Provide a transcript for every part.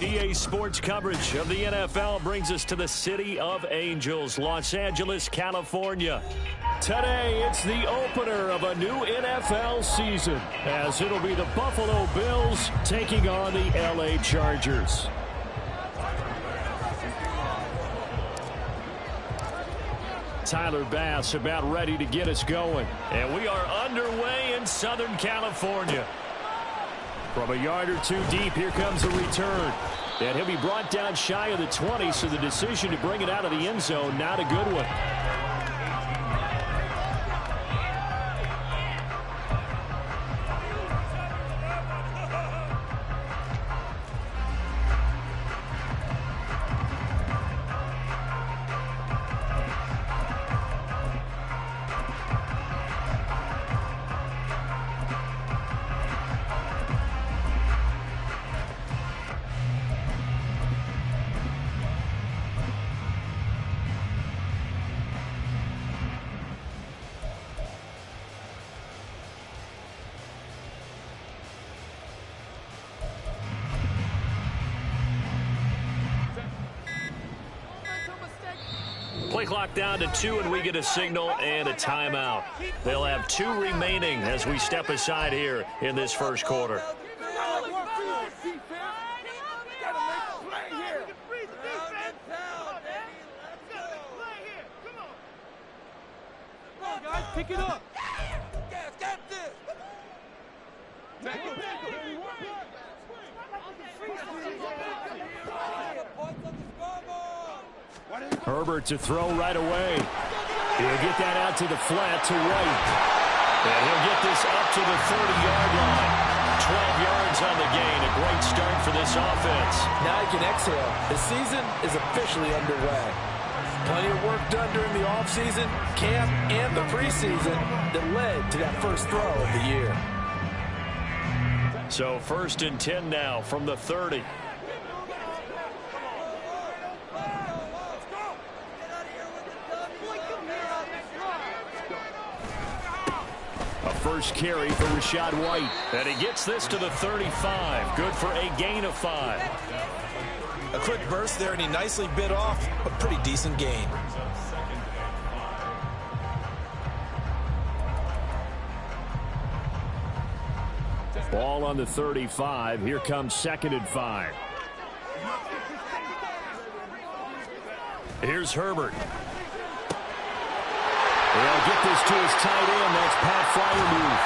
EA Sports coverage of the NFL brings us to the City of Angels, Los Angeles, California. Today, it's the opener of a new NFL season, as it'll be the Buffalo Bills taking on the LA Chargers. Tyler Bass about ready to get us going. And we are underway in Southern California. From a yard or two deep, here comes a return. And he'll be brought down shy of the 20, so the decision to bring it out of the end zone, not a good one. Play clock down to 2, and we get a signal and a timeout. They'll have 2 remaining as we step aside here in this first quarter. Pick it up. Herbert to throw right away. He'll get that out to the flat to White. And he'll get this up to the 30-yard line. 12 yards on the gain. A great start for this offense. Now he can exhale. The season is officially underway. Plenty of work done during the offseason, camp, and the preseason that led to that first throw of the year. So 1st and 10 now from the 30. First carry for Rachaad White. And he gets this to the 35. Good for a gain of 5. A quick burst there, and he nicely bit off a pretty decent gain. Ball on the 35. Here comes 2nd and 5. Here's Herbert. They'll get this to his tight end. That's Pat Freiermuth.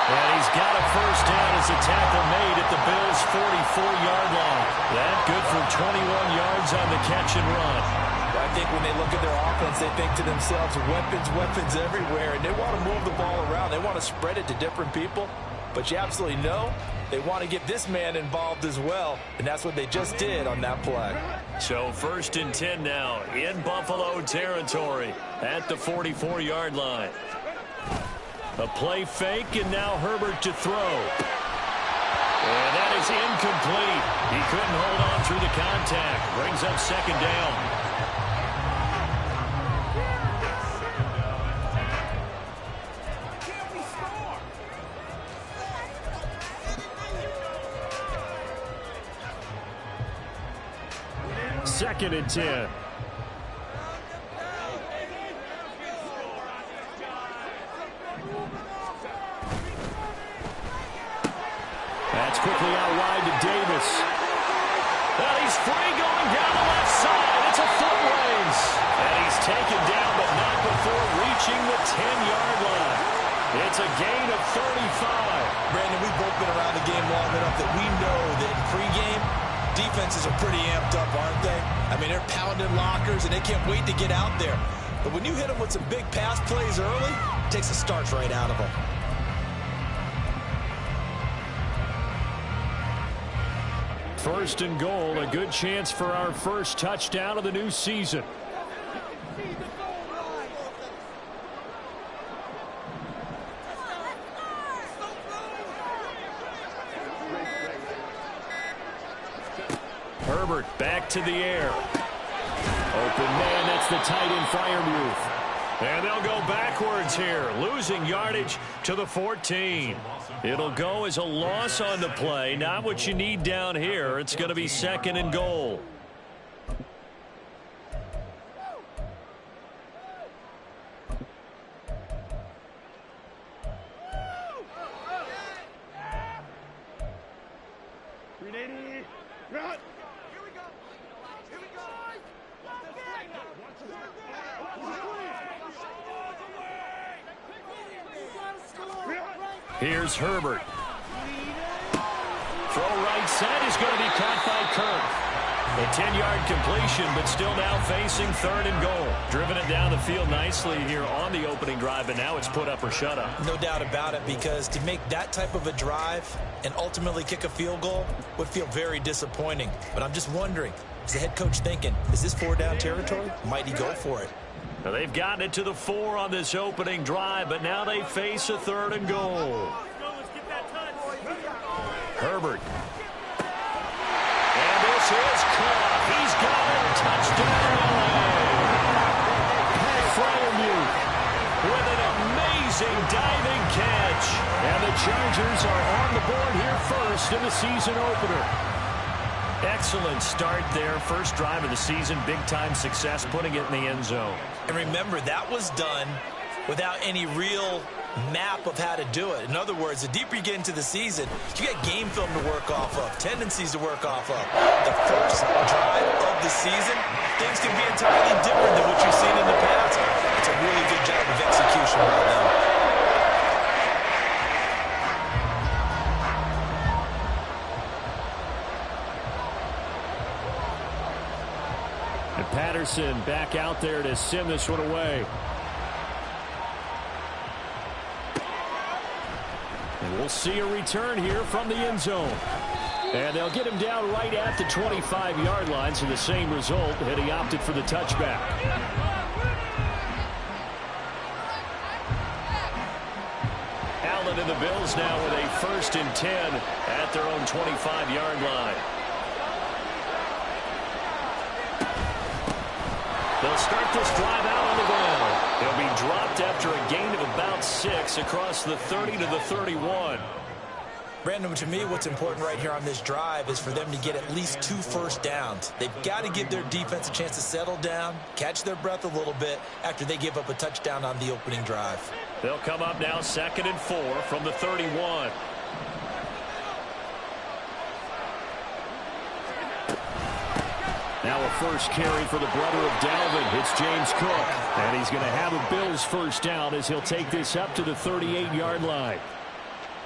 And he's got a first down as a tackle made at the Bills' 44-yard line. That good for 21 yards on the catch and run. I think when they look at their offense, they think to themselves, weapons everywhere, and they want to move the ball around. They want to spread it to different people. But you absolutely know they want to get this man involved as well, and that's what they just did on that play. So 1st and 10 now in Buffalo territory at the 44-yard line. A play fake, and now Herbert to throw. And that is incomplete. He couldn't hold on through the contact. Brings up 2nd down. Second and 10. That's quickly out wide to Davis. And he's free going down the left side. It's a foot race. And he's taken down, but not before reaching the 10-yard line. It's a gain of 35. Brandon, we've both been around the game long enough that we know that in pregame, defenses are pretty amped up, aren't they? I mean, they're pounding lockers, and they can't wait to get out there. But when you hit them with some big pass plays early, it takes the starch right out of them. First and goal, a good chance for our first touchdown of the new season. Herbert back to the air. Open man, that's the tight end Freiermuth. And they'll go backwards here, losing yardage to the 14. It'll go as a loss on the play, not what you need down here. It's going to be 2nd and goal. Here's Herbert. Throw right side is going to be caught by Kirk. A 10-yard completion, but still now facing 3rd and goal. Driven it down the field nicely here on the opening drive, but now it's put up or shut up. No doubt about it, because to make that type of a drive and ultimately kick a field goal would feel very disappointing. But I'm just wondering, is the head coach thinking, is this 4-down territory? Might he go for it? Now they've gotten it to the 4 on this opening drive, but now they face a 3rd and goal. Herbert. And this is caught. He's got it. Touchdown, Freiermuth with an amazing diving catch. And the Chargers are on the board here first in the season opener. Excellent start there. First drive of the season. Big-time success putting it in the end zone. And remember, that was done without any real map of how to do it. In other words, the deeper you get into the season, you got game film to work off of, tendencies to work off of. The first drive of the season, things can be entirely different than what you've seen in the past. It's a really good job of execution right now. And Patterson back out there to send this one away. And we'll see a return here from the end zone. And they'll get him down right at the 25-yard line, so the same result, and he opted for the touchback. Allen and the Bills now with a 1st and 10 at their own 25-yard line. They'll start this drive out on the ground. They'll be dropped after a gain of about 6 across the 30 to the 31. Brandon, to me, what's important right here on this drive is for them to get at least 2 first downs. They've got to give their defense a chance to settle down, catch their breath a little bit after they give up a touchdown on the opening drive. They'll come up now 2nd and 4 from the 31. Now a first carry for the brother of Dalvin. It's James Cook. And he's going to have a Bills first down as he'll take this up to the 38-yard line.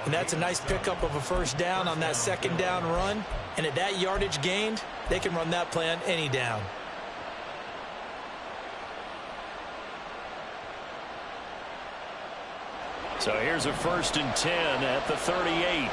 And that's a nice pickup of a first down on that 2nd down run. And at that yardage gained, they can run that play on any down. So here's a 1st and 10 at the 38.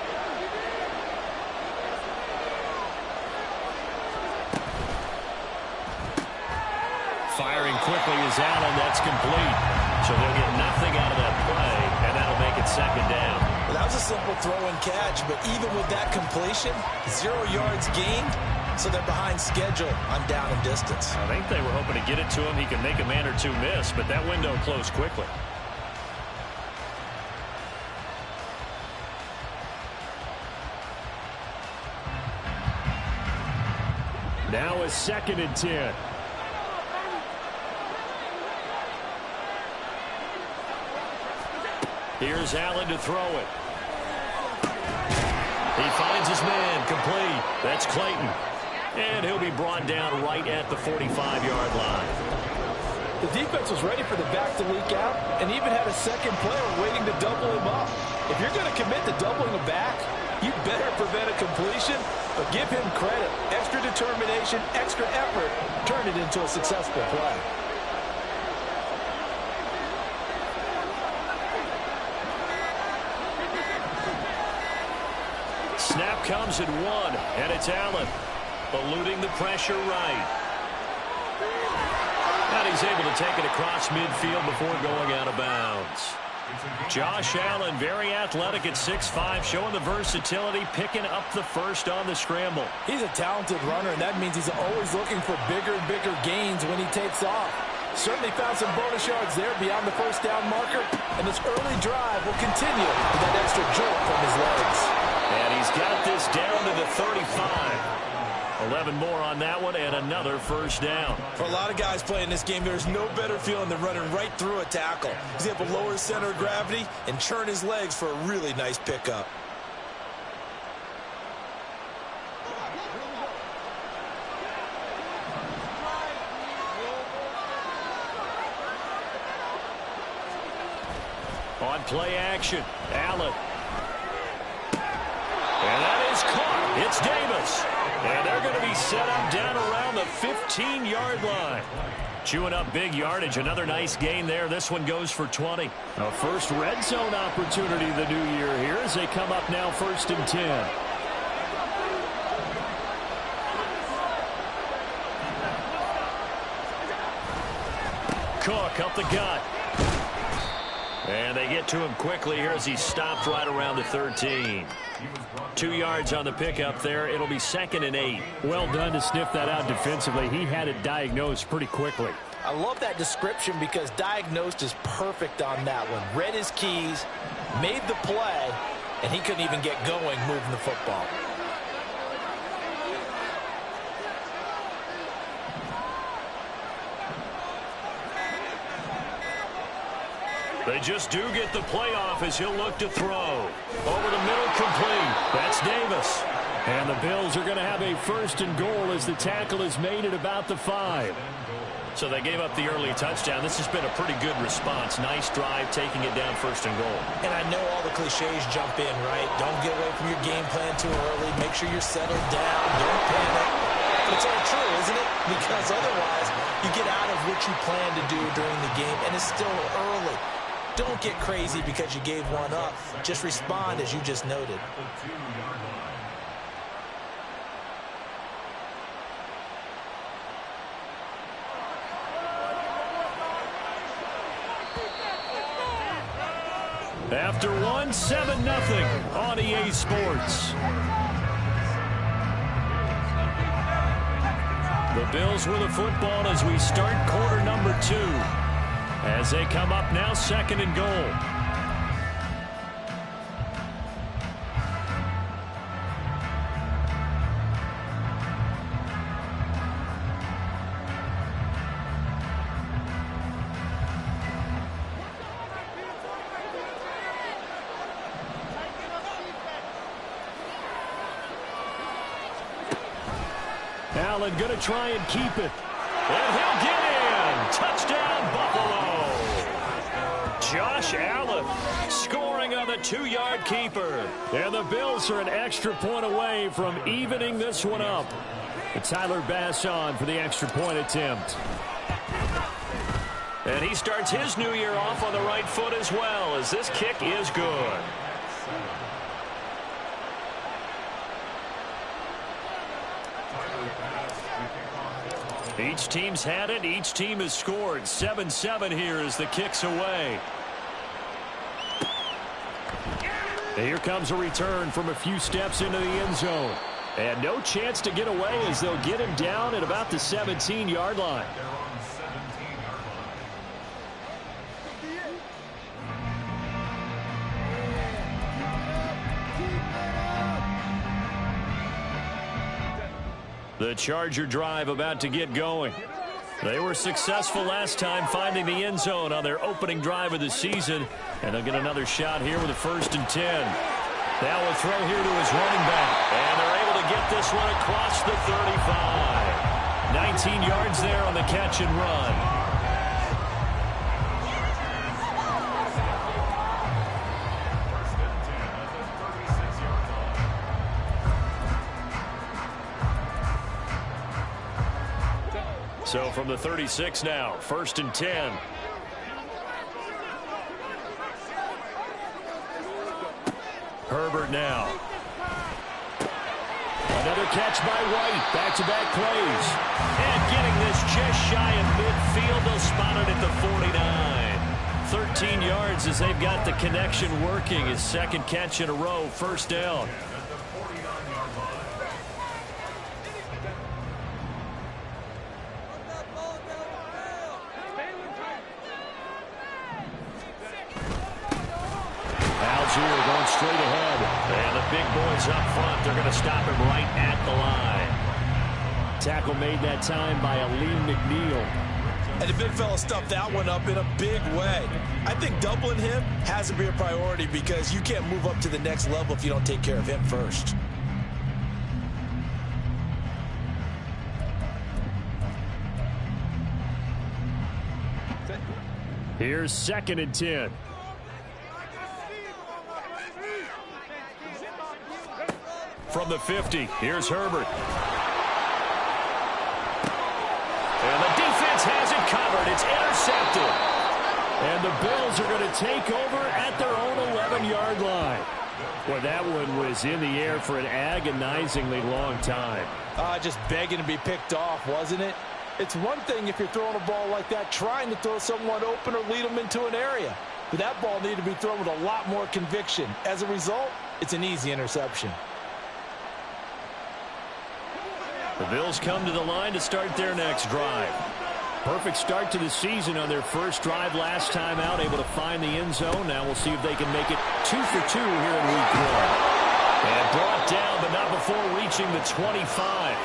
Firing quickly is Allen. That's complete. So they'll get nothing out of that play, and that'll make it 2nd down. Well, that was a simple throw and catch, but even with that completion, 0 yards gained, so they're behind schedule on down and distance. I think they were hoping to get it to him. He can make a man or two miss, but that window closed quickly. Now a 2nd and 10. Here's Allen to throw it. He finds his man, complete. That's Clayton. And he'll be brought down right at the 45-yard line. The defense was ready for the back to leak out and even had a second player waiting to double him up. If you're going to commit to doubling a back, you better prevent a completion, but give him credit. Extra determination, extra effort, turn it into a successful play. Snap comes at 1, and it's Allen, eluding the pressure right. And he's able to take it across midfield before going out of bounds. Josh Allen, very athletic at 6'5", showing the versatility, picking up the first on the scramble. He's a talented runner, and that means he's always looking for bigger and bigger gains when he takes off. Certainly found some bonus yards there beyond the first down marker, and this early drive will continue with that extra jolt from his legs. And he's got this down to the 35. 11 more on that one, and another first down. For a lot of guys playing this game, there's no better feeling than running right through a tackle. He's able to lower his center of gravity and churn his legs for a really nice pickup. On play action, Allen. And that is caught. It's Davis. And they're going to be set up down around the 15-yard line. Chewing up big yardage. Another nice gain there. This one goes for 20. A first red zone opportunity the new year here as they come up now 1st and 10. Cook up the gut. And they get to him quickly here as he stopped right around the 13. 2 yards on the pickup there. It'll be 2nd and 8. Well done to sniff that out defensively. He had it diagnosed pretty quickly. I love that description because diagnosed is perfect on that one. Read his keys, made the play, and he couldn't even get going moving the football. They just do get the play off as he'll look to throw. Over the middle, complete. That's Davis. And the Bills are going to have a 1st and goal as the tackle is made at about the 5. So they gave up the early touchdown. This has been a pretty good response. Nice drive, taking it down 1st and goal. And I know all the cliches jump in, right? Don't get away from your game plan too early. Make sure you're settled down. Don't panic. But it's all true, isn't it? Because otherwise, you get out of what you plan to do during the game, and it's still early. Don't get crazy because you gave one up. Just respond as you just noted. After one, 7-0 on EA Sports. The Bills with the football as we start quarter number 2. As they come up now 2nd and goal. Allen going to try and keep it. And he'll get in. Touchdown, Buffalo. Josh Allen scoring on the 2-yard keeper. And the Bills are an extra point away from evening this one up. And Tyler Bass on for the extra point attempt. And he starts his new year off on the right foot as well, as this kick is good. Each team's had it. Each team has scored. 7-7 here as the kick's away. Here comes a return from a few steps into the end zone. And no chance to get away as they'll get him down at about the 17-yard line. The Charger drive about to get going. They were successful last time finding the end zone on their opening drive of the season. And they'll get another shot here with a 1st and 10. Now a throw here to his running back. And they're able to get this one across the 35. 19 yards there on the catch and run. So from the 36 now, 1st and 10. Herbert now. Another catch by White. Back-to-back plays. And getting this just shy of midfield. They'll spot it at the 49. 13 yards as they've got the connection working. His 2nd catch in a row, 1st down. here, going straight ahead. And the big boys up front, they're going to stop him right at the line. Tackle made that time by Aleem McNeil. And the big fella stuffed that one up in a big way. I think doubling him has to be a priority because you can't move up to the next level if you don't take care of him first. Here's 2nd and 10. From the 50, here's Herbert. And the defense has it covered. It's intercepted. And the Bills are going to take over at their own 11-yard line. Boy, that one was in the air for an agonizingly long time. Just begging to be picked off, wasn't it? It's one thing if you're throwing a ball like that, trying to throw someone open or lead them into an area. But that ball needed to be thrown with a lot more conviction. As a result, it's an easy interception. The Bills come to the line to start their next drive. Perfect start to the season on their first drive last time out, able to find the end zone. Now we'll see if they can make it 2 for 2 here in week 1. And brought down, but not before reaching the 25.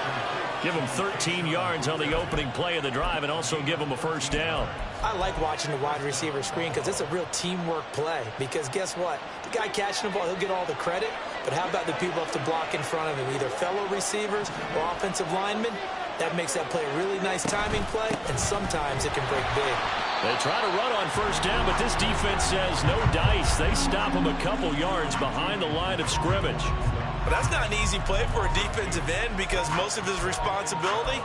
Give them 13 yards on the opening play of the drive and also give them a first down. I like watching the wide receiver screen because it's a real teamwork play. Because guess what? The guy catching the ball, he'll get all the credit. But how about the people up to block in front of him, either fellow receivers or offensive linemen? That makes that play a really nice timing play, and sometimes it can break big. They try to run on first down, but this defense says no dice. They stop him a couple yards behind the line of scrimmage. But that's not an easy play for a defensive end because most of his responsibility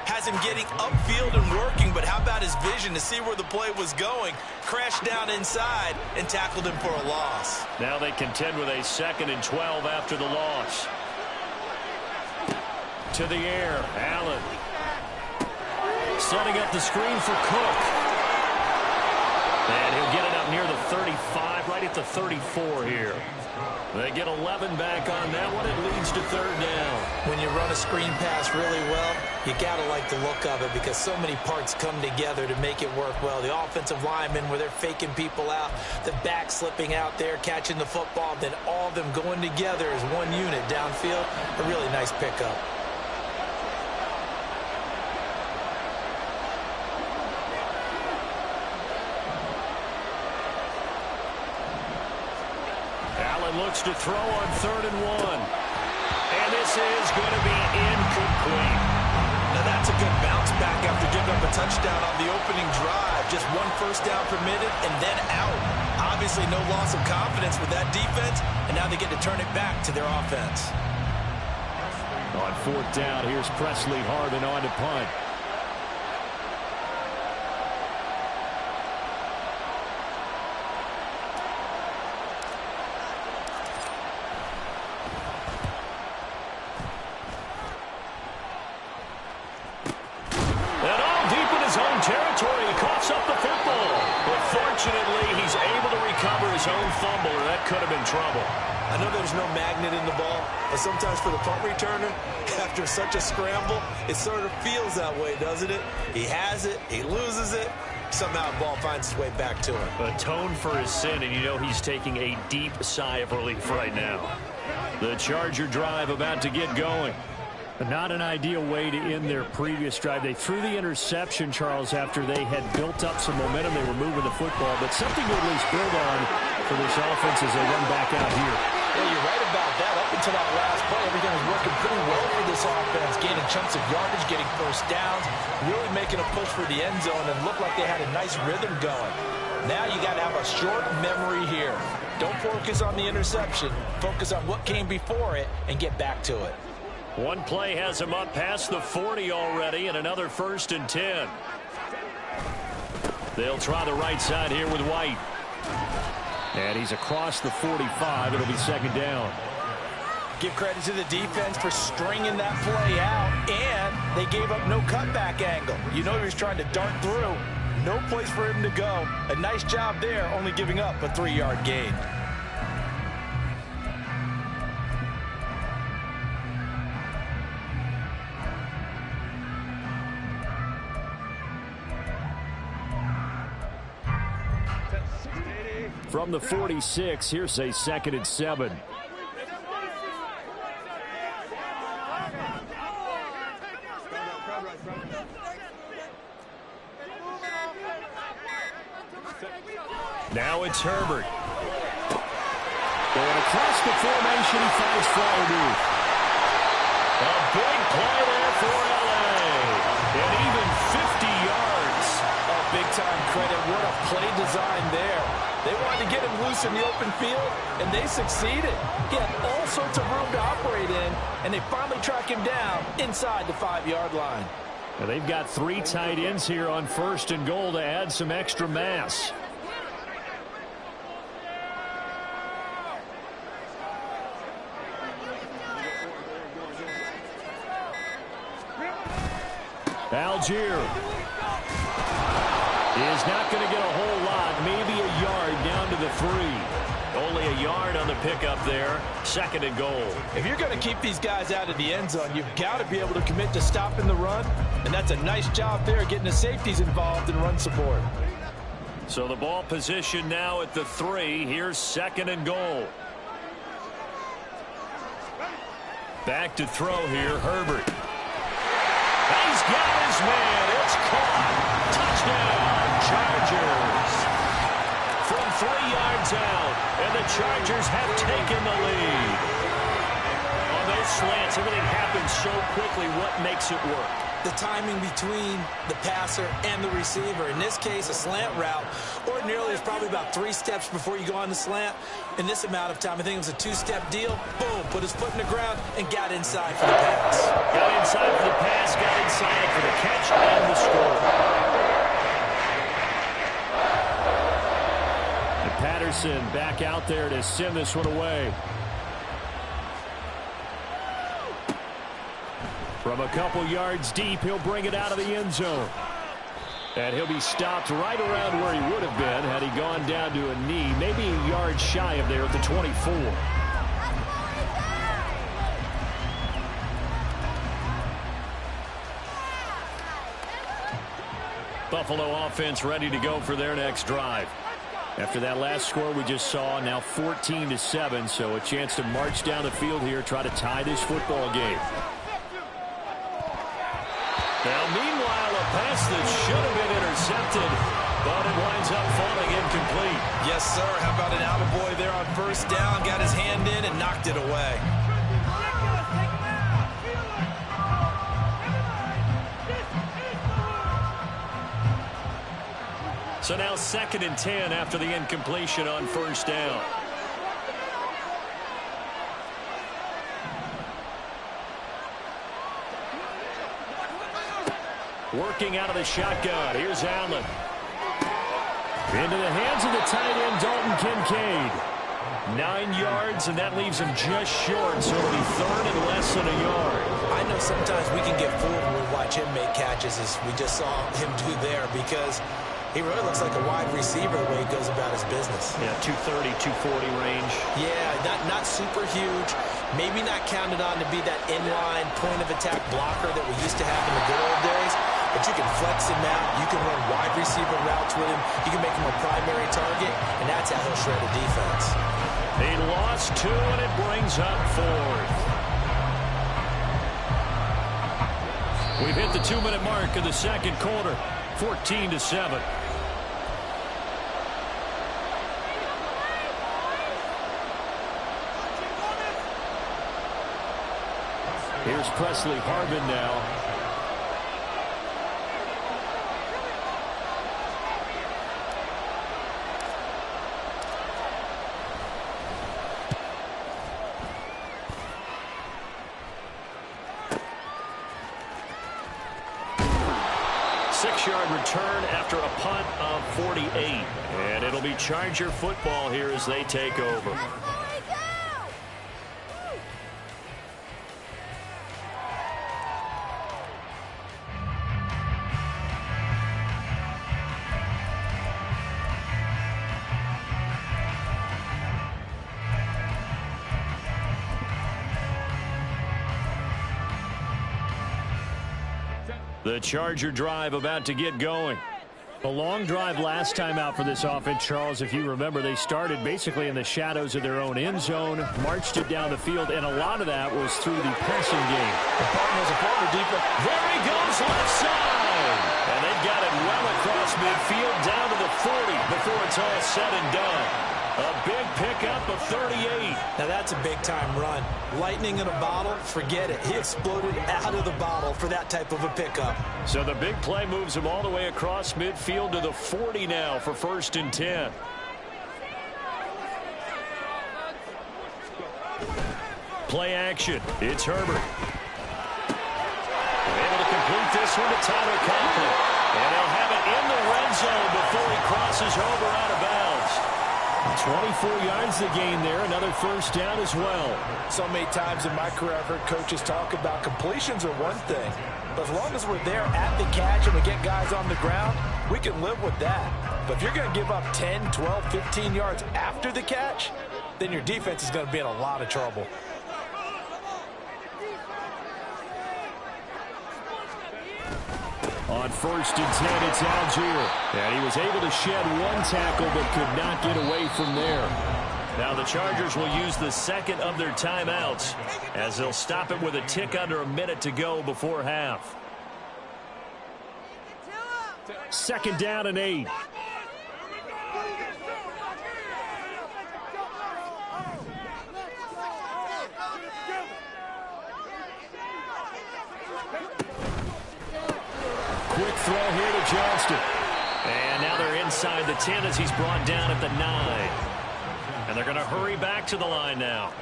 has him getting upfield and working. But how about his vision to see where the play was going? Crashed down inside and tackled him for a loss. Now they contend with a 2nd and 12 after the loss. To the air, Allen. Setting up the screen for Cook. And he'll get it up near the 35, right at the 34 here. They get 11 back on that one. It leads to 3rd down. When you run a screen pass really well, you got to like the look of it because so many parts come together to make it work well. The offensive linemen where they're faking people out, the back slipping out there, catching the football, then all of them going together as one unit downfield. A really nice pickup. Looks to throw on 3rd and 1. And this is going to be incomplete. Now that's a good bounce back after giving up a touchdown on the opening drive. Just one first down permitted and then out. Obviously no loss of confidence with that defense, and now they get to turn it back to their offense. On 4th down, here's Presley Harvin on to punt. Territory, he coughs up the football. But fortunately, he's able to recover his own fumble, or that could have been trouble. I know there's no magnet in the ball, but sometimes for the punt returner, after such a scramble, it sort of feels that way, doesn't it? He has it, he loses it, somehow the ball finds its way back to him. Atone for his sin, and you know he's taking a deep sigh of relief right now. The Charger drive about to get going. Not an ideal way to end their previous drive. They threw the interception, Charles, after they had built up some momentum. They were moving the football, but something to at least build on for this offense as they run back out here. Yeah, you're right about that. Up until that last play, everything was working pretty well for this offense, gaining chunks of yardage, getting first downs, really making a push for the end zone, and looked like they had a nice rhythm going. Now you got to have a short memory here. Don't focus on the interception. Focus on what came before it and get back to it. One play has him up past the 40 already, and another 1st and 10. They'll try the right side here with White. And he's across the 45. It'll be 2nd down. Give credit to the defense for stringing that play out, and they gave up no cutback angle. You know he was trying to dart through. No place for him to go. A nice job there, only giving up a 3-yard gain. From the 46, here's a 2nd and 7. Now it's Herbert. Going across the formation, he finds Fryermuth. A big play there for L.A. And even 50 yards. Oh, big-time credit. What a play design there. They wanted to get him loose in the open field, and they succeeded. He had all sorts of room to operate in, and they finally track him down inside the 5-yard line. Now they've got 3 tight ends here on 1st and goal to add some extra mass. Algier is not going to get a whole lot, maybe a yard down to the 3. Only a yard on the pickup there. 2nd and goal. If you're going to keep these guys out of the end zone, you've got to be able to commit to stopping the run, and that's a nice job there getting the safeties involved in run support. So the ball position now at the 3. Here's 2nd and goal. Back to throw here, Herbert. He's got his man. It's caught. Touchdown, Chargers. From 3 yards out, and the Chargers have taken the lead. On those slants, everything happens so quickly. What makes it work? The timing between the passer and the receiver. In this case, a slant route. Ordinarily, it's probably about 3 steps before you go on the slant. In this amount of time, I think it was a 2-step deal. Boom, put his foot in the ground and got inside for the pass. Got inside for the pass, got inside for the catch and the score. And Patterson back out there to send this one away. From a couple yards deep, he'll bring it out of the end zone. And he'll be stopped right around where he would have been had he gone down to a knee, maybe a yard shy of there at the 24. Buffalo offense ready to go for their next drive. After that last score we just saw, now 14-7, so a chance to march down the field here, try to tie this football game. Now, meanwhile, a pass that should have been intercepted, but it winds up falling incomplete. Yes, sir. How about an attaboy there on 1st down? Got his hand in and knocked it away. So now 2nd and 10 after the incompletion on 1st down. Working out of the shotgun. Here's Allen. Into the hands of the tight end, Dalton Kincaid. 9 yards, and that leaves him just short, so it'll be 3rd and less than a yard. I know sometimes we can get fooled when we watch him make catches, as we just saw him do there, because he really looks like a wide receiver the way he goes about his business. Yeah, 230, 240 range. Yeah, not super huge. Maybe not counted on to be that inline point-of-attack blocker that we used to have in the good old days. But you can flex him out. You can run wide receiver routes with him. You can make him a primary target, and that's how he'll shred a defense. He lost 2, and it brings up 4th. We've hit the 2-minute mark of the 2nd quarter. 14-7. Here's Presley Harvin now. Six-yard return after a punt of 48. And it'll be Charger football here as they take over. The Charger drive about to get going. A long drive last time out for this offense, Charles. If you remember, they started basically in the shadows of their own end zone, marched it down the field, and a lot of that was through the passing game. The partner's a partner defense. There he goes, left side. And they've got it well across midfield, down to the 40 before it's all said and done. A big pickup of 38. Now that's a big-time run. Lightning in a bottle, forget it. He exploded out of the bottle for that type of a pickup. So the big play moves him all the way across midfield to the 40 now for 1st and 10. Play action. It's Herbert. Able to complete this one to Tyler Conklin. And he'll have it in the red zone before he crosses over out of bounds. 24 yards to gain there. Another first down as well. So many times in my career I've heard coaches talk about completions are one thing. But as long as we're there at the catch and we get guys on the ground, we can live with that. But if you're going to give up 10, 12, 15 yards after the catch, then your defense is going to be in a lot of trouble. On 1st and 10, it's Algier. And he was able to shed one tackle but could not get away from there. Now the Chargers will use the second of their timeouts as they'll stop it with a tick under a minute to go before half. 2nd down and 8. Quick throw here to Johnston. And now they're inside the 10 as he's brought down at the 9. And they're going to hurry back to the line now.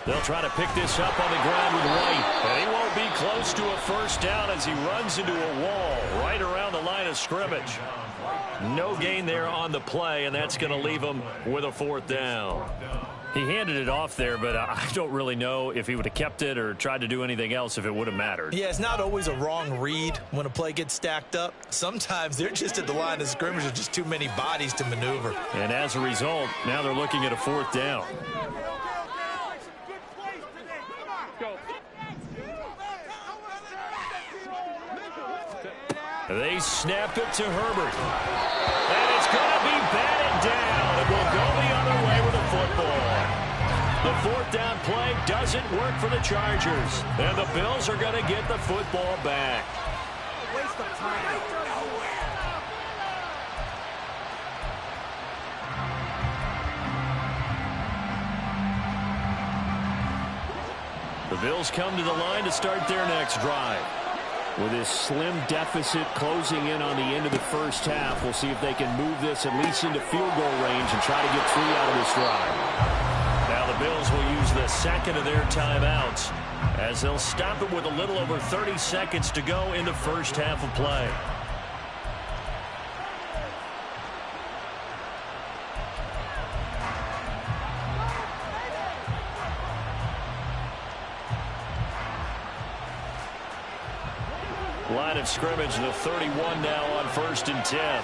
They'll try to pick this up on the ground with White. And he won't be close to a first down as he runs into a wall right around the line of scrimmage. No gain there on the play, and that's going to leave him with a 4th down. He handed it off there, but I don't really know if he would have kept it or tried to do anything else if it would have mattered. Yeah, it's not always a wrong read when a play gets stacked up. Sometimes they're just at the line of scrimmage. There's just too many bodies to maneuver. And as a result, now they're looking at a 4th down. They snap it to Herbert. And it's going to be batted down. It will go the other way with the football. The 4th down play doesn't work for the Chargers. And the Bills are going to get the football back. Waste of time. The Bills come to the line to start their next drive. With this slim deficit closing in on the end of the first half, we'll see if they can move this at least into field goal range and try to get 3 out of this drive. Now the Bills will use the second of their timeouts as they'll stop it with a little over 30 seconds to go in the first half of play. Line of scrimmage, the 31 now on 1st and 10.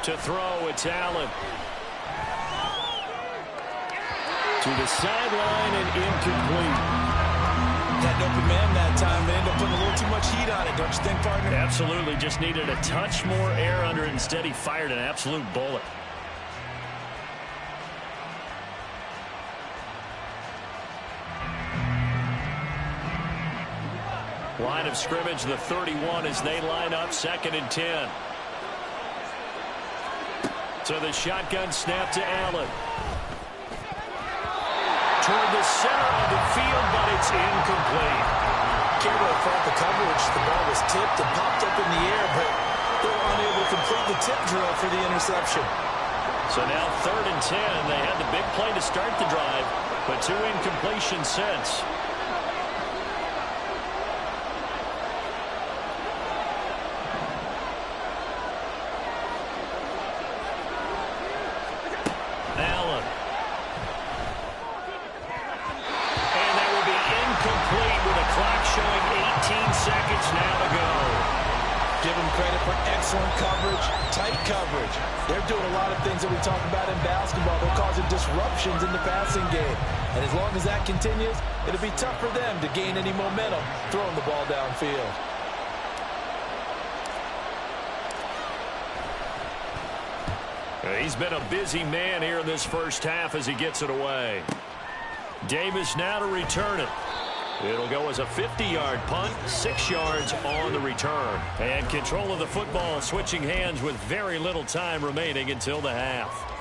To throw, it's Allen. To the sideline and incomplete. Had an open man that time, but ended up putting a little too much heat on it, don't you think, partner? Absolutely, just needed a touch more air under it. Instead, he fired an absolute bullet. Line of scrimmage, the 31 as they line up 2nd and 10. So the shotgun snap to Allen. Toward the center of the field, but it's incomplete. Can't really fault the coverage. The ball was tipped and popped up in the air, but they were unable to complete the tip drill for the interception. So now 3rd and 10. They had the big play to start the drive, but 2 incompletions since. Give them credit for excellent coverage, tight coverage. They're doing a lot of things that we talk about in basketball. They're causing disruptions in the passing game. And as long as that continues, it'll be tough for them to gain any momentum throwing the ball downfield. He's been a busy man here in this first half as he gets it away. Davis now to return it. It'll go as a 50-yard punt, 6 yards on the return. And control of the football switching hands with very little time remaining until the half.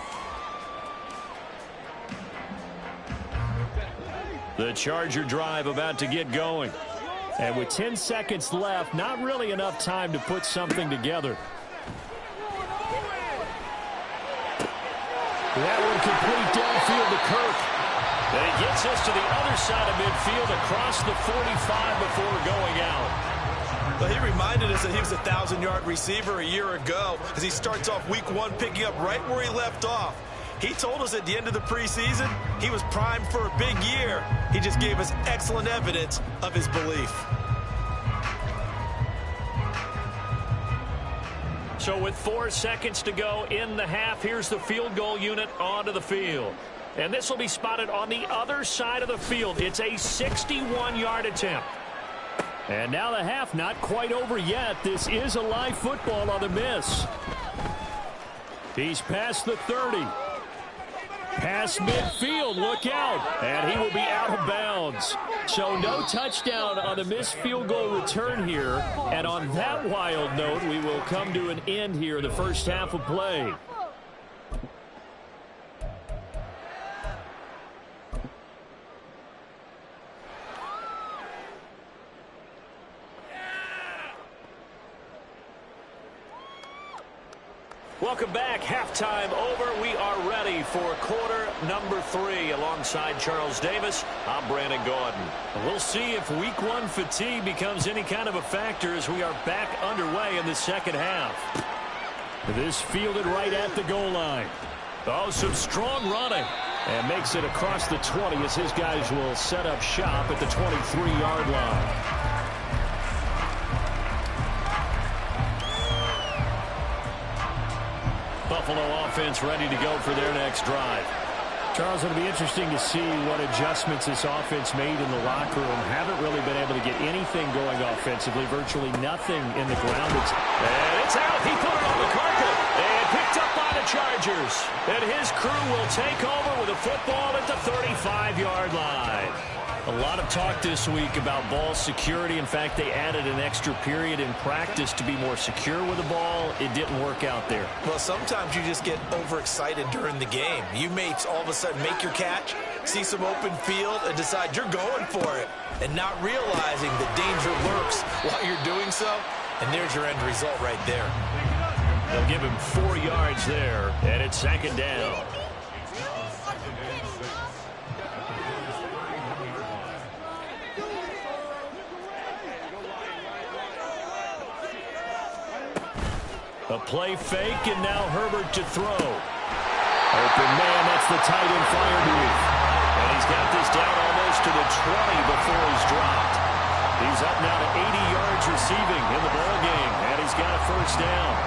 The Charger drive about to get going. And with 10 seconds left, not really enough time to put something together. That one complete downfield to Kirk. And he gets this to the other side of midfield across the 45 before going out. Well, he reminded us that he was a 1,000-yard receiver a year ago as he starts off week 1 picking up right where he left off. He told us at the end of the preseason he was primed for a big year. He just gave us excellent evidence of his belief. So with 4 seconds to go in the half, here's the field goal unit onto the field. And this will be spotted on the other side of the field. It's a 61-yard attempt. And now the half not quite over yet. This is a live football on the miss. He's past the 30. Past midfield, look out. And he will be out of bounds. So no touchdown on the missed field goal return here. And on that wild note, we will come to an end here in the first half of play. Welcome back. Halftime over. We are ready for quarter number 3 alongside Charles Davis. I'm Brandon Gordon. We'll see if week 1 fatigue becomes any kind of a factor as we are back underway in the second half. This fielded right at the goal line. Oh, some strong running. And makes it across the 20 as his guys will set up shop at the 23-yard line. Buffalo offense ready to go for their next drive. Charles, it'll be interesting to see what adjustments this offense made in the locker room. Haven't really been able to get anything going offensively. Virtually nothing in the ground. And it's out. He put it on the carpet. And picked up by the Chargers. And his crew will take over with a football at the 35-yard line. A lot of talk this week about ball security. In fact, they added an extra period in practice to be more secure with the ball. It didn't work out there. Well, sometimes you just get overexcited during the game. You may all of a sudden make your catch, see some open field, and decide you're going for it, and not realizing the danger lurks while you're doing so. And there's your end result right there. They'll give him 4 yards there, and it's second down. A play fake, and now Herbert to throw. Open man, that's the tight end fire move. And he's got this down almost to the 20 before he's dropped. He's up now to 80 yards receiving in the ball game, and he's got a first down.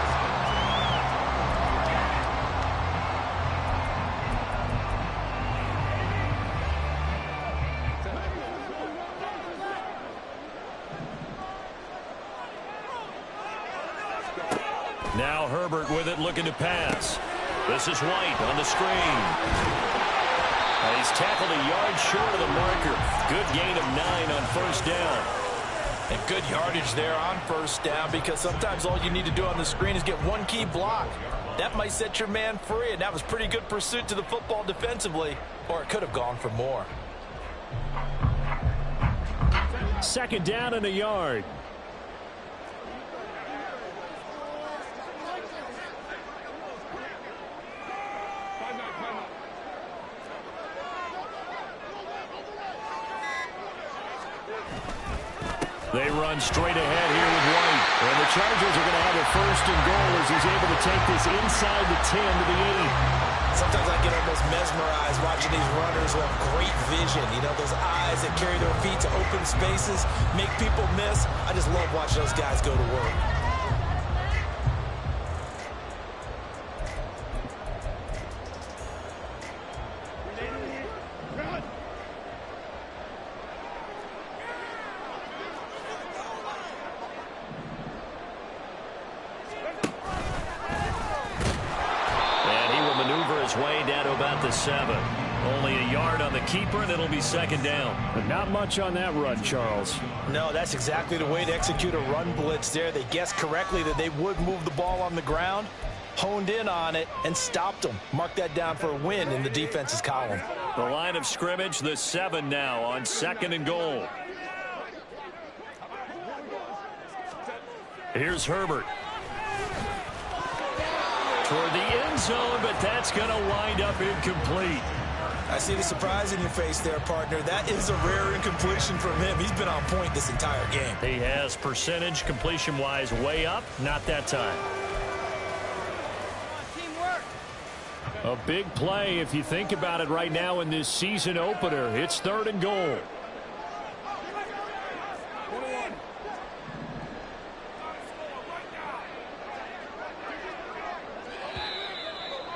Now Herbert with it, looking to pass. This is White on the screen. And he's tackled a yard short of the marker. Good gain of 9 on first down. And good yardage there on first down, because sometimes all you need to do on the screen is get one key block. That might set your man free, and that was pretty good pursuit to the football defensively, or it could have gone for more. Second down and a yard. They run straight ahead here with White. And the Chargers are going to have a first and goal as he's able to take this inside the 10 to the 8. Sometimes I get almost mesmerized watching these runners who have great vision. You know, those eyes that carry their feet to open spaces, make people miss. I just love watching those guys go to work. his way down to about the 7. Only a yard on the keeper, and it'll be second down. But not much on that run, Charles. No, that's exactly the way to execute a run blitz there. They guessed correctly that they would move the ball on the ground, honed in on it, and stopped them. Mark that down for a win in the defense's column. The line of scrimmage, the 7 now on 2nd and goal. Here's Herbert. Toward the end zone, but that's going to wind up incomplete. I see the surprise in your face there, partner. That is a rare incompletion from him. He's been on point this entire game. He has percentage completion-wise way up, not that time. A big play if you think about it right now in this season opener. It's 3rd and goal.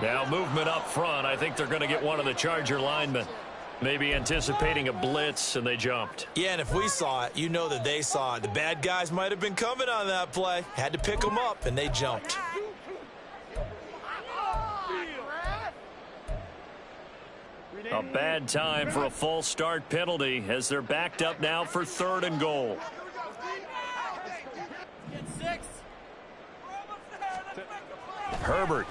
Now movement up front. I think they're going to get one of the Charger linemen. Maybe anticipating a blitz, and they jumped. Yeah, and if we saw it, you know that they saw it. The bad guys might have been coming on that play. Had to pick them up, and they jumped. A bad time for a false start penalty as they're backed up now for 3rd and goal. Herbert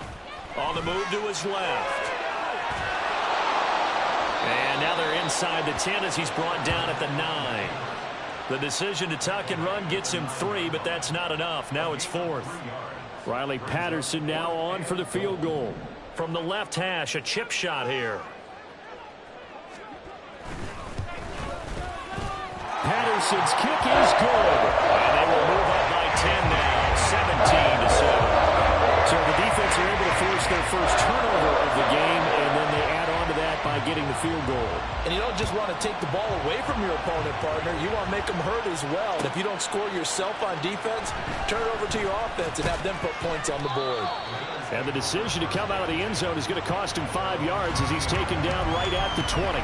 on the move to his left. And now they're inside the 10 as he's brought down at the 9. The decision to tuck and run gets him 3, but that's not enough. Now it's 4th. Riley Patterson now on for the field goal. From the left hash, a chip shot here. Patterson's kick is good. And they will move up by 10 now, 17-7. So the defense are able to force their first turnover of the game, and then they add on to that by getting the field goal. And you don't just want to take the ball away from your opponent, partner. You want to make them hurt as well. And if you don't score yourself on defense, turn it over to your offense and have them put points on the board. And the decision to come out of the end zone is going to cost him 5 yards as he's taken down right at the 20.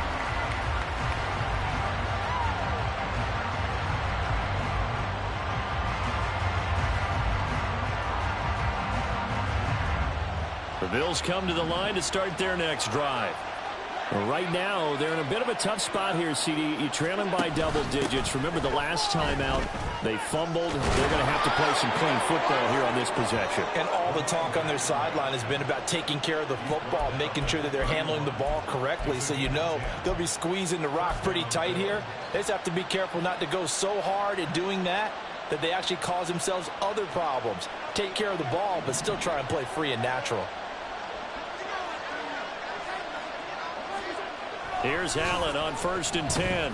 The Bills come to the line to start their next drive. Well, right now, they're in a bit of a tough spot here, CD. You trail them by double digits. Remember the last time out, they fumbled. They're going to have to play some clean football here on this possession. And all the talk on their sideline has been about taking care of the football, making sure that they're handling the ball correctly. So you know they'll be squeezing the rock pretty tight here. They just have to be careful not to go so hard in doing that they actually cause themselves other problems. Take care of the ball, but still try and play free and natural. Here's Allen on 1st and 10.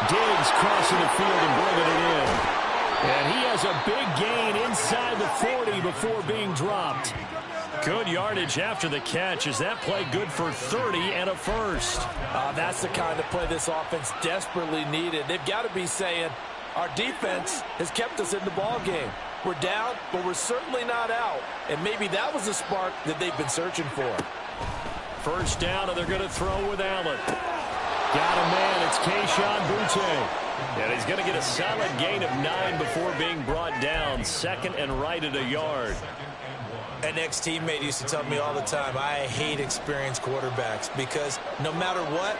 Diggs crossing the field and bringing it in. And he has a big gain inside the 40 before being dropped. Good yardage after the catch. Is that play good for 30 and a first? That's the kind of play this offense desperately needed. They've got to be saying, our defense has kept us in the ball game. We're down, but we're certainly not out. And maybe that was the spark that they've been searching for. First down, and they're going to throw with Allen. Got a man. It's Kayshon Boutte. And he's going to get a solid gain of 9 before being brought down. 2nd and right at a yard. An ex-teammate used to tell me all the time, I hate experienced quarterbacks because no matter what,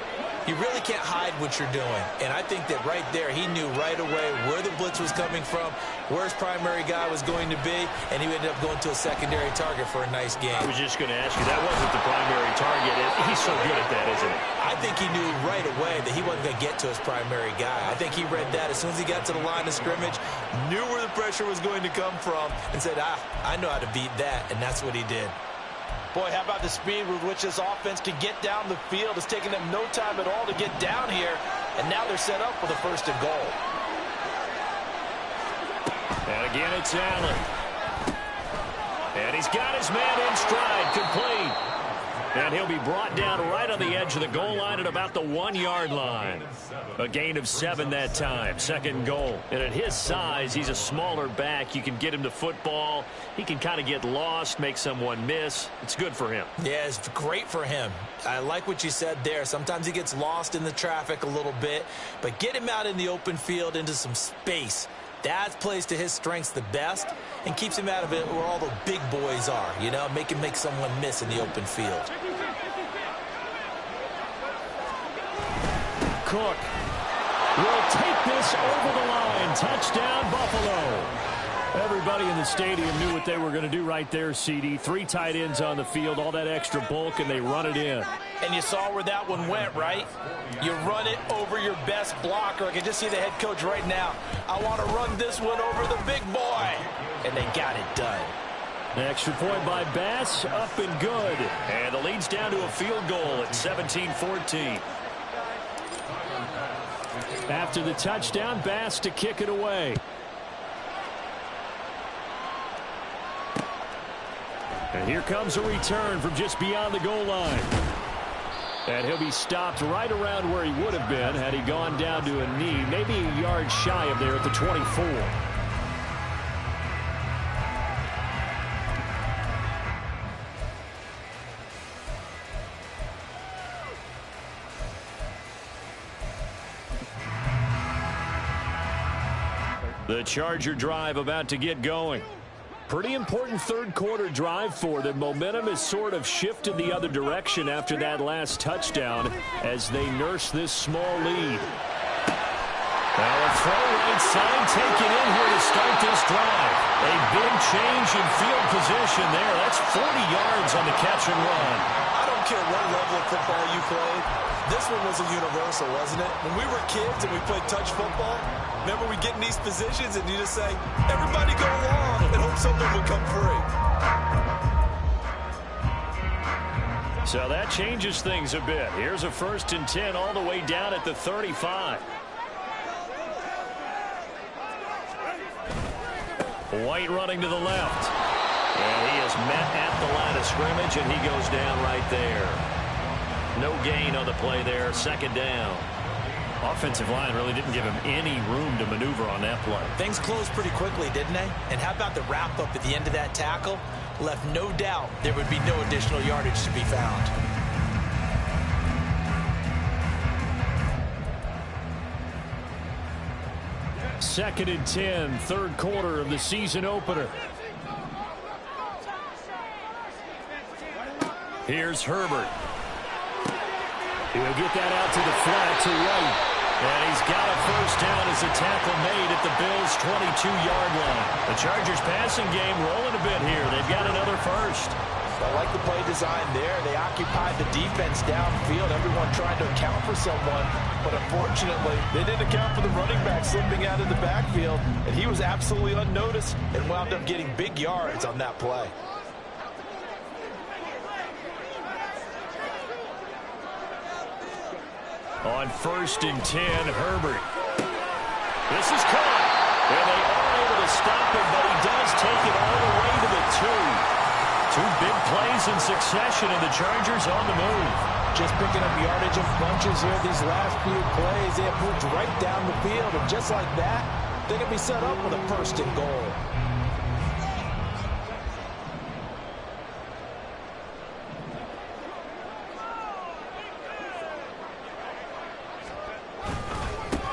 you really can't hide what you're doing. And I think that right there, he knew right away where the blitz was coming from, where his primary guy was going to be, and he ended up going to a secondary target for a nice game. I was just going to ask you, that wasn't the primary target. He's so good at that, isn't he? I think he knew right away that he wasn't going to get to his primary guy. I think he read that as soon as he got to the line of scrimmage, knew where the pressure was going to come from, and said, I know how to beat that, and that's what he did. Boy, how about the speed with which this offense can get down the field? It's taken them no time at all to get down here, and now they're set up for the 1st and goal. And again, it's Allen. And he's got his man in stride, complete. And he'll be brought down right on the edge of the goal line at about the 1-yard line. A gain of 7 that time. 2nd goal. And at his size, he's a smaller back. You can get him to football. He can kind of get lost, make someone miss. It's good for him. Yeah, it's great for him. I like what you said there. Sometimes he gets lost in the traffic a little bit. But get him out in the open field into some space. That plays to his strengths the best and keeps him out of it where all the big boys are, you know, make someone miss in the open field. Cook will take this over the line. Touchdown, Buffalo. Everybody in the stadium knew what they were going to do right there, CD. 3 tight ends on the field, all that extra bulk, and they run it in. And you saw where that one went, right? You run it over your best blocker. I can just see the head coach right now. I want to run this one over the big boy. And they got it done. An extra point by Bass, up and good. And the lead's down to a field goal at 17-14. After the touchdown, Bass to kick it away. And here comes a return from just beyond the goal line. And he'll be stopped right around where he would have been had he gone down to a knee, maybe a yard shy of there at the 24. The Charger drive about to get going. Pretty important third quarter drive for them. Momentum has sort of shifted the other direction after that last touchdown as they nurse this small lead. Now a throw right side taken in here to start this drive. A big change in field position there. That's 40 yards on the catch and run. I don't care what level of football you played. This one was a universal, wasn't it? When we were kids and we played touch football, remember we get in these positions and you just say, everybody go along and hope something will come free. So that changes things a bit. Here's a 1st and 10 all the way down at the 35. White running to the left. And he is met at the line of scrimmage, and he goes down right there. No gain on the play there. 2nd down. Offensive line really didn't give him any room to maneuver on that play. Things closed pretty quickly, didn't they? And how about the wrap-up at the end of that tackle? Left no doubt there would be no additional yardage to be found. Second and 10, third quarter of the season opener. Here's Herbert. He'll get that out to the flat to right. And he's got a 1st down as a tackle made at the Bills' 22-yard line. The Chargers passing game rolling a bit here. They've got another 1st. I like the play design there. They occupied the defense downfield. Everyone trying to account for someone. But unfortunately, they didn't account for the running back slipping out of the backfield. And he was absolutely unnoticed and wound up getting big yards on that play. On 1st and 10, Herbert. This is caught. And they are able to stop him, but he does take it all the way to the 2. 2 big plays in succession, and the Chargers on the move. Just picking up yardage in bunches here these last few plays. They have moved right down the field, and just like that, they can be set up with a 1st and goal.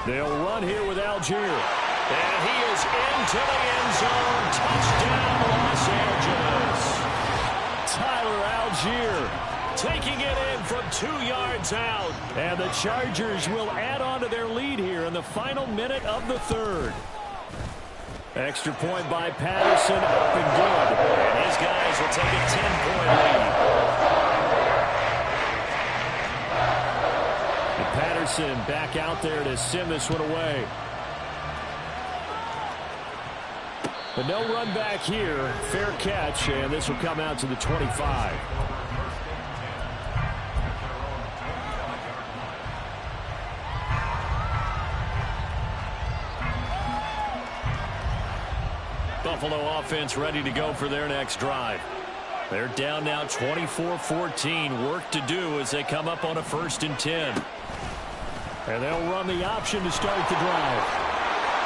They'll run here with Algier. And he is into the end zone. Touchdown, Los Angeles. Tyler Algier taking it in from 2 yards out. And the Chargers will add on to their lead here in the final minute of the 3rd. Extra point by Patterson, up and good. And his guys will take a 10-point lead. Patterson back out there to send this one away. But no run back here. Fair catch, and this will come out to the 25. Buffalo offense ready to go for their next drive. They're down now 24-14. Work to do as they come up on a 1st and 10. And they'll run the option to start the drive.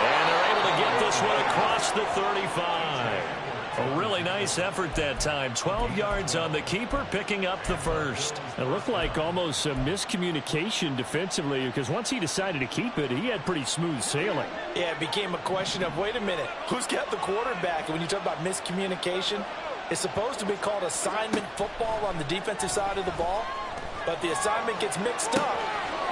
And they're able to get this one across the 35. A really nice effort that time. 12 yards on the keeper, picking up the first. It looked like almost a miscommunication defensively, because once he decided to keep it, he had pretty smooth sailing. Yeah, it became a question of, wait a minute, who's got the quarterback? And when you talk about miscommunication, it's supposed to be called assignment football on the defensive side of the ball. But the assignment gets mixed up.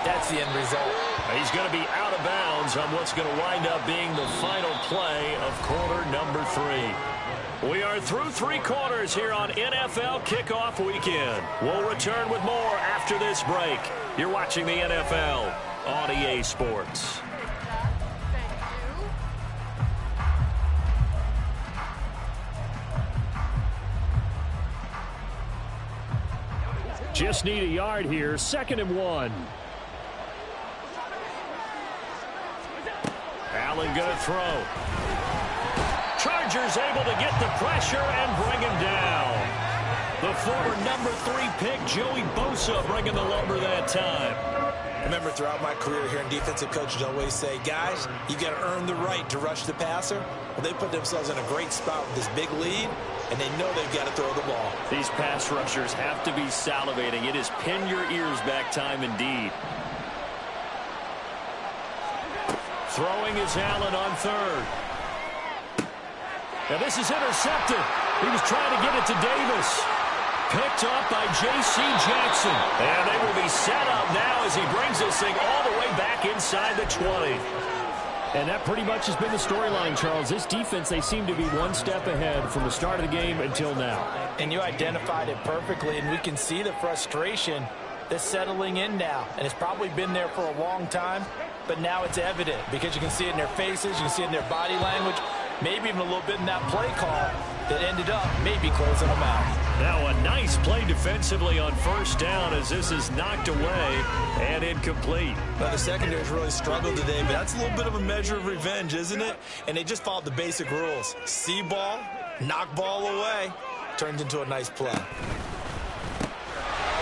That's the end result. He's going to be out of bounds on what's going to wind up being the final play of quarter number 3. We are through 3 quarters here on NFL Kickoff Weekend. We'll return with more after this break. You're watching the NFL on EA Sports. Just need a yard here. 2nd and 1. Allen going to throw. Chargers able to get the pressure and bring him down. The former number 3 pick, Joey Bosa, bringing the lumber that time. Remember, throughout my career here in defensive coaches always say, guys, you got to earn the right to rush the passer. Well, they put themselves in a great spot with this big lead, and they know they've got to throw the ball. These pass rushers have to be salivating. It is pin your ears back time indeed. Throwing is Allen on 3rd. Now this is intercepted. He was trying to get it to Davis. Picked up by J.C. Jackson. And they will be set up now as he brings this thing all the way back inside the 20. And that pretty much has been the storyline, Charles. This defense, they seem to be one step ahead from the start of the game until now. And you identified it perfectly, and we can see the frustration that's settling in now. And it's probably been there for a long time, but now it's evident because you can see it in their faces, you can see it in their body language, maybe even a little bit in that play call that ended up maybe closing them out. Now a nice play defensively on 1st down as this is knocked away and incomplete. Well, the secondary's really struggled today, but that's a little bit of a measure of revenge, isn't it? And they just followed the basic rules. See ball, knock ball away, turns into a nice play.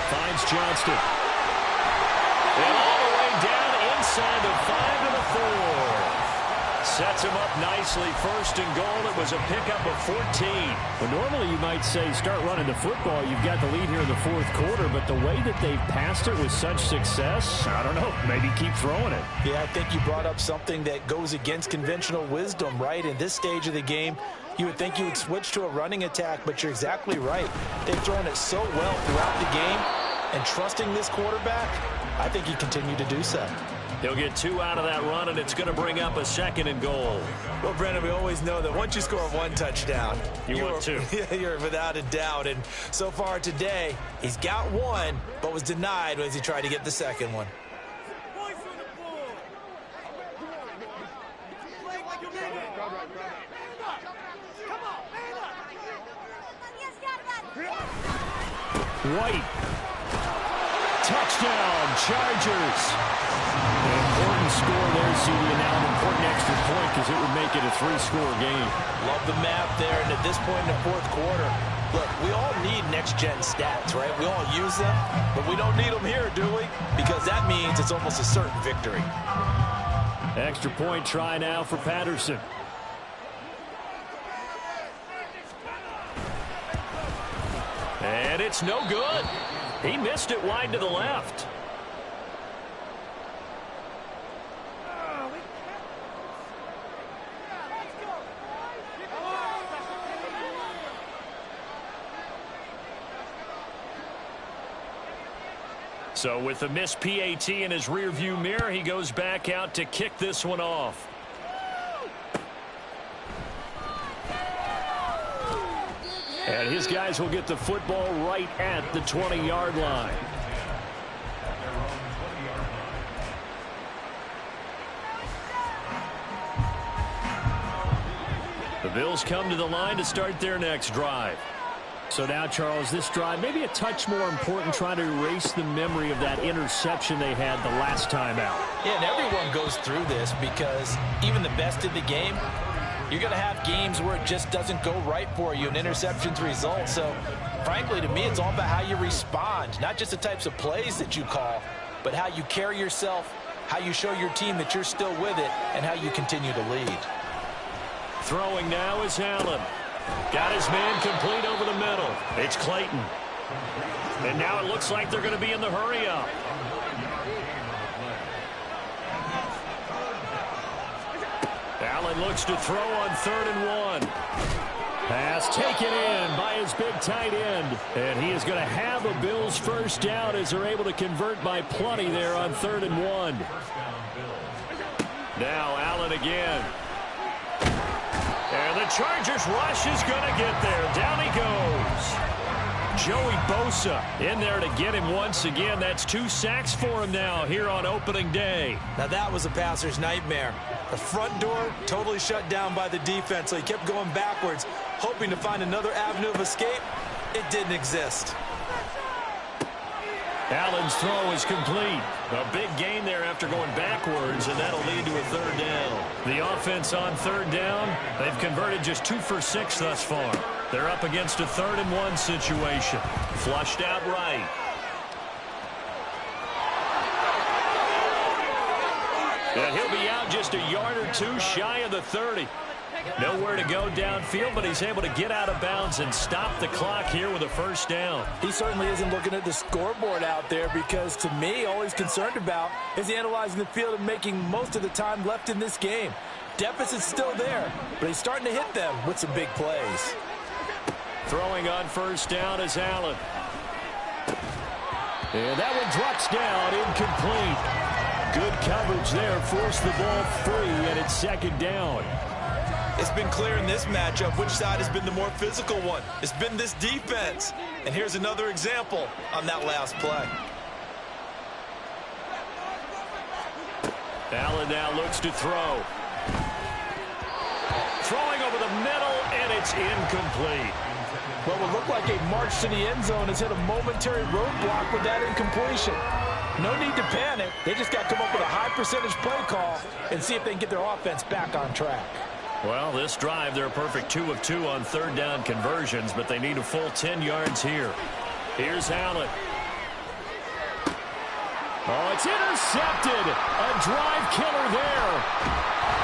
Finds Johnston. And all the way down inside the 5 to the 4. Sets him up nicely. 1st and goal. It was a pickup of 14. Well, normally you might say start running the football. You've got the lead here in the 4th quarter, but the way that they've passed it with such success, I don't know, maybe keep throwing it. Yeah, I think you brought up something that goes against conventional wisdom, right? In this stage of the game, you would think you would switch to a running attack, but you're exactly right. They've thrown it so well throughout the game, and trusting this quarterback, I think he continued to do so. He'll get 2 out of that run, and it's going to bring up a 2nd and goal. Well, Brandon, we always know that once you score 1 touchdown, you want 2. You're without a doubt. And so far today, he's got 1, but was denied as he tried to get the 2nd one. White. Touchdown, Chargers. An important score there, CD, and now an important extra point because it would make it a 3-score game. Love the map there, and at this point in the 4th quarter, look, we all need next-gen stats, right? We all use them, but we don't need them here, do we? Because that means it's almost a certain victory. Extra point try now for Patterson. And it's no good. He missed it wide to the left. So with the missed PAT in his rearview mirror, he goes back out to kick this one off. And his guys will get the football right at the 20-yard line. The Bills come to the line to start their next drive. So now, Charles, this drive maybe a touch more important, trying to erase the memory of that interception they had the last time out. Yeah, and everyone goes through this because even the best in the game, you're going to have games where it just doesn't go right for you and interceptions result. So, frankly, to me, it's all about how you respond, not just the types of plays that you call, but how you carry yourself, how you show your team that you're still with it, and how you continue to lead. Throwing now is Allen. Got his man complete over the middle. It's Clayton. And now it looks like they're going to be in the hurry-up. Allen looks to throw on 3rd and 1. Pass taken in by his big tight end. And he is going to have a Bills first down as they're able to convert by plenty there on 3rd and 1. Now Allen again. And the Chargers rush is going to get there. Down he goes. Joey Bosa in there to get him once again. That's 2 sacks for him now here on opening day. Now that was a passer's nightmare. The front door totally shut down by the defense, so he kept going backwards, hoping to find another avenue of escape. It didn't exist. Allen's throw is complete. A big gain there after going backwards, and that'll lead to a 3rd down. The offense on 3rd down, they've converted just 2 for 6 thus far. They're up against a 3rd and 1 situation. Flushed out right. And he'll be out just a yard or 2 shy of the 30. Nowhere to go downfield, but he's able to get out of bounds and stop the clock here with a first down. He certainly isn't looking at the scoreboard out there because, to me, all he's concerned about is analyzing the field and making most of the time left in this game. Deficit's still there, but he's starting to hit them with some big plays. Throwing on first down is Allen. And that one drops down, incomplete. Good coverage there, forced the ball free, and it's 2nd down. It's been clear in this matchup which side has been the more physical one. It's been this defense. And here's another example on that last play. Allen now looks to throw. Throwing over the middle, and it's incomplete. What would look like a march to the end zone has hit a momentary roadblock with that incompletion. No need to panic. They just got to come up with a high percentage play call and see if they can get their offense back on track. Well, this drive, they're a perfect 2 of 2 on 3rd down conversions, but they need a full 10 yards here. Here's Allen. Oh, it's intercepted. A drive killer there.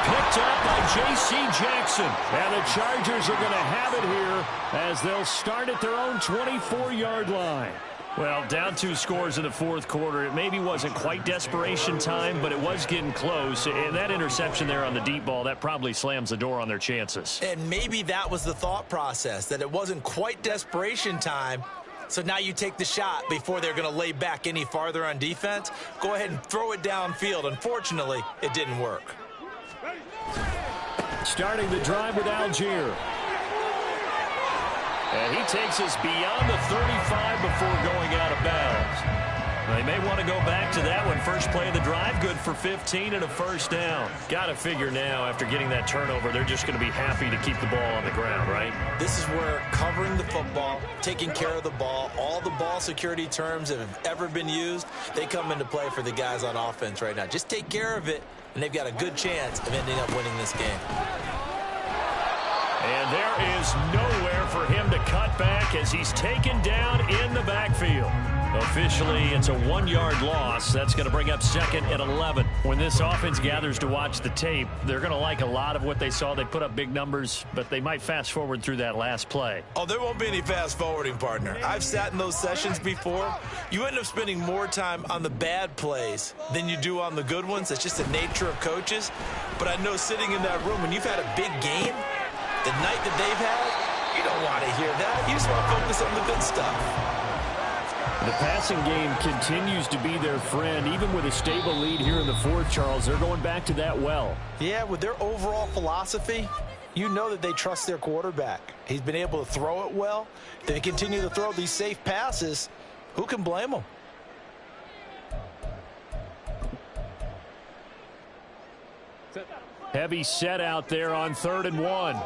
Picked up by J.C. Jackson. And the Chargers are going to have it here as they'll start at their own 24-yard line. Well, down 2 scores in the 4th quarter. It maybe wasn't quite desperation time, but it was getting close. And that interception there on the deep ball, that probably slams the door on their chances. And maybe that was the thought process, that it wasn't quite desperation time. So now you take the shot before they're going to lay back any farther on defense. Go ahead and throw it downfield. Unfortunately, it didn't work. Starting the drive with Algier. And he takes us beyond the 35 before going out of bounds. They may want to go back to that one. First play of the drive, good for 15 and a first down. Got to figure now, after getting that turnover, they're just going to be happy to keep the ball on the ground, right? This is where covering the football, taking care of the ball, all the ball security terms that have ever been used, they come into play for the guys on offense right now. Just take care of it, and they've got a good chance of ending up winning this game. And there is nowhere for him to cut back as he's taken down in the backfield. Officially, it's a 1-yard loss. That's going to bring up 2nd and 11. When this offense gathers to watch the tape, they're going to like a lot of what they saw. They put up big numbers, but they might fast forward through that last play. Oh, there won't be any fast forwarding, partner. I've sat in those sessions before. You end up spending more time on the bad plays than you do on the good ones. That's just the nature of coaches. But I know sitting in that room, when you've had a big game, the night that they've had, you don't want to hear that. You just want to focus on the good stuff. The passing game continues to be their friend. Even with a stable lead here in the 4th, Charles, they're going back to that well. Yeah, with their overall philosophy, you know that they trust their quarterback. He's been able to throw it well. They continue to throw these safe passes. Who can blame them? Heavy set out there on 3rd and 1.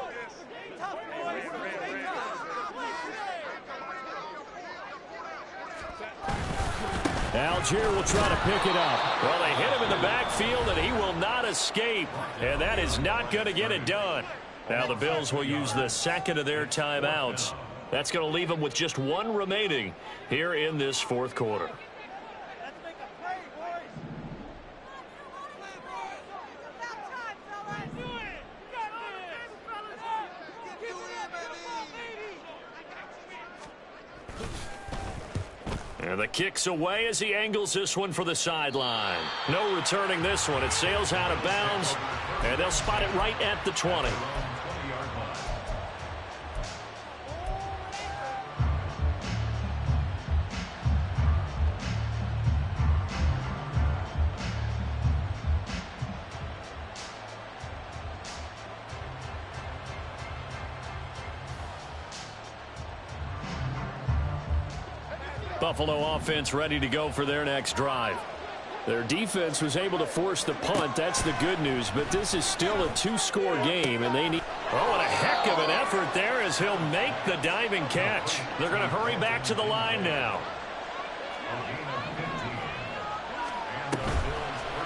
Algier will try to pick it up. Well, they hit him in the backfield, and he will not escape. And that is not going to get it done. Now the Bills will use the 2nd of their timeouts. That's going to leave them with just 1 remaining here in this 4th quarter. And the kick's away as he angles this one for the sideline. No returning this one. It sails out of bounds, and they'll spot it right at the 20. Buffalo offense ready to go for their next drive. Their defense was able to force the punt. That's the good news, but this is still a two-score game, and they need... Oh, what a heck of an effort there as he'll make the diving catch. They're going to hurry back to the line now.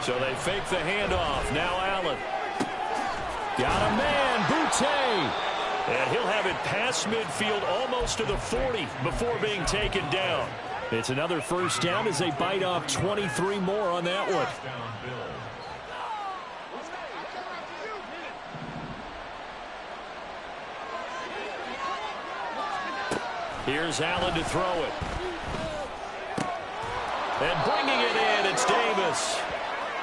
So they fake the handoff. Now Allen. Got a man, Boutte. And he'll have it past midfield almost to the 40 before being taken down. It's another first down as they bite off 23 more on that one. Here's Allen to throw it. And bringing it in, it's Davis.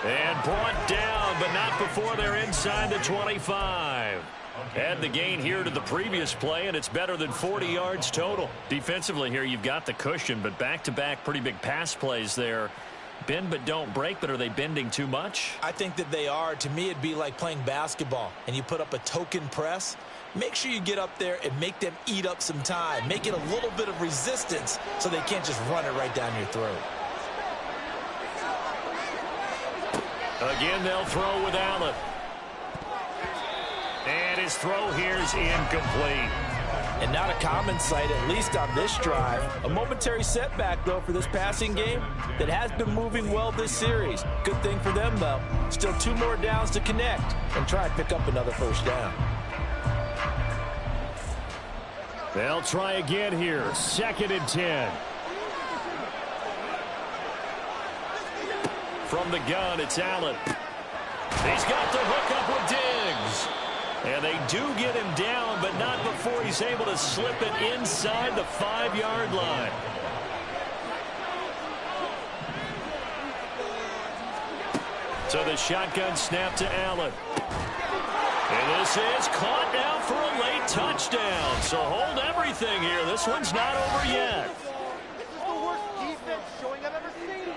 And brought down, but not before they're inside the 25. Add the gain here to the previous play, and it's better than 40 yards total. Defensively here, you've got the cushion, but back-to-back pretty big pass plays there. Bend but don't break, but are they bending too much? I think that they are. To me, it'd be like playing basketball, and you put up a token press. Make sure you get up there and make them eat up some time. Make it a little bit of resistance so they can't just run it right down your throat. Again, they'll throw with Allen. And his throw here is incomplete. And not a common sight, at least on this drive. A momentary setback, though, for this passing game that has been moving well this series. Good thing for them, though. Still 2 more downs to connect and try and pick up another first down. They'll try again here. 2nd and 10. From the gun, it's Allen. He's got the hook up with Diggs. And they do get him down, but not before he's able to slip it inside the 5-yard line. So the shotgun snap to Allen. And this is caught now for a late touchdown. So hold everything here. This one's not over yet. The worst defense showing I've ever seen.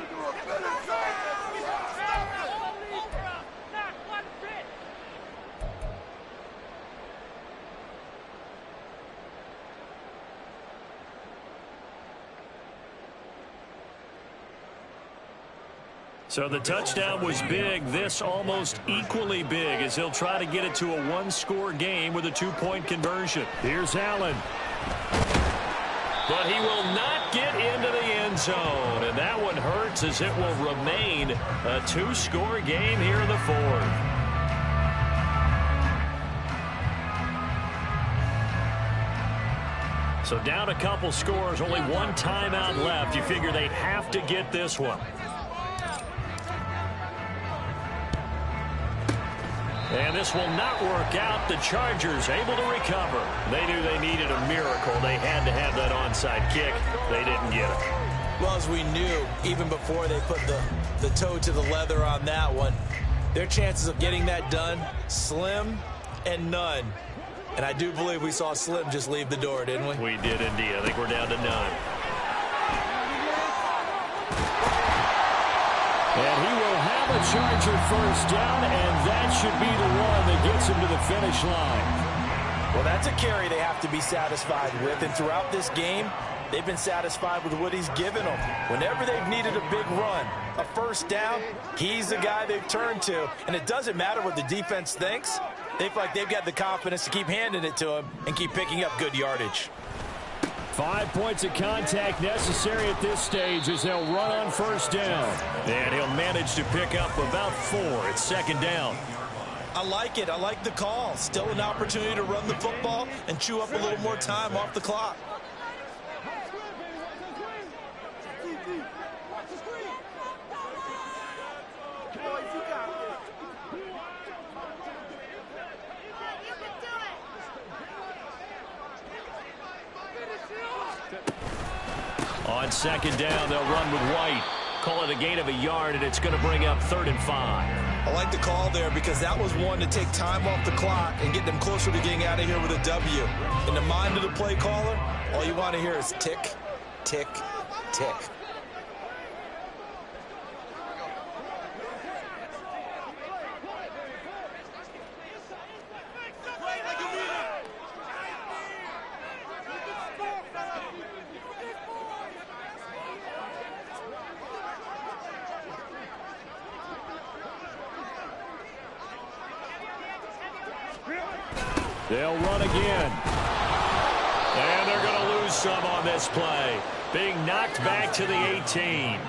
So the touchdown was big. This almost equally big as he'll try to get it to a 1-score game with a 2-point conversion. Here's Allen. But he will not get into the end zone. And that one hurts as it will remain a 2-score game here in the 4th. So down a couple scores, only 1 timeout left. You figure they have to get this one. And this will not work out. The Chargers able to recover. They knew they needed a miracle. They had to have that onside kick. They didn't get it. Well, as we knew, even before they put the toe to the leather on that one, their chances of getting that done, slim and none. And I do believe we saw Slim just leave the door, didn't we? We did indeed. I think we're down to none. And he will have a Charger first down, and that should be the one that gets him to the finish line. Well, that's a carry they have to be satisfied with. And throughout this game, they've been satisfied with what he's given them. Whenever they've needed a big run, a first down, he's the guy they've turned to. And it doesn't matter what the defense thinks. They feel like they've got the confidence to keep handing it to him and keep picking up good yardage. 5 points of contact necessary at this stage as they'll run on first down. And he'll manage to pick up about 4. It's 2nd down. I like it. I like the call. Still an opportunity to run the football and chew up a little more time off the clock. On second down, they'll run with White. Call it a gain of a yard, and it's going to bring up 3rd and 5. I like the call there because that was one to take time off the clock and get them closer to getting out of here with a W. In the mind of the play caller, all you want to hear is tick, tick, tick. They'll run again. And they're going to lose some on this play. Being knocked back to the 18.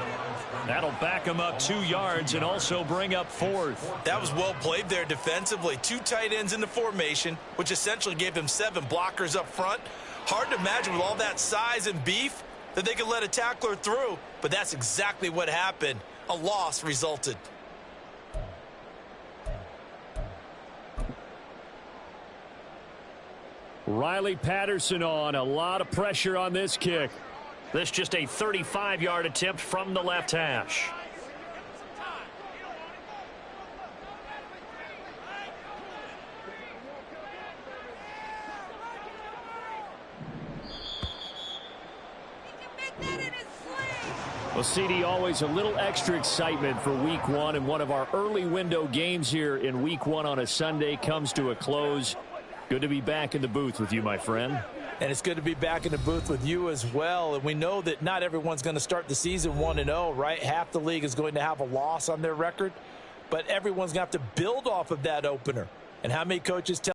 That'll back them up 2 yards and also bring up 4th. That was well played there defensively. 2 tight ends in the formation, which essentially gave them 7 blockers up front. Hard to imagine with all that size and beef that they could let a tackler through, but that's exactly what happened. A loss resulted. Riley Patterson on. A lot of pressure on this kick. This just a 35-yard attempt from the left hash. Well, CD, always a little extra excitement for week 1, and one of our early window games here in week 1 on a Sunday comes to a close. Good to be back in the booth with you, my friend. And it's good to be back in the booth with you as well. And we know that not everyone's going to start the season 1-0, right? Half the league is going to have a loss on their record. But everyone's going to have to build off of that opener. And how many coaches tell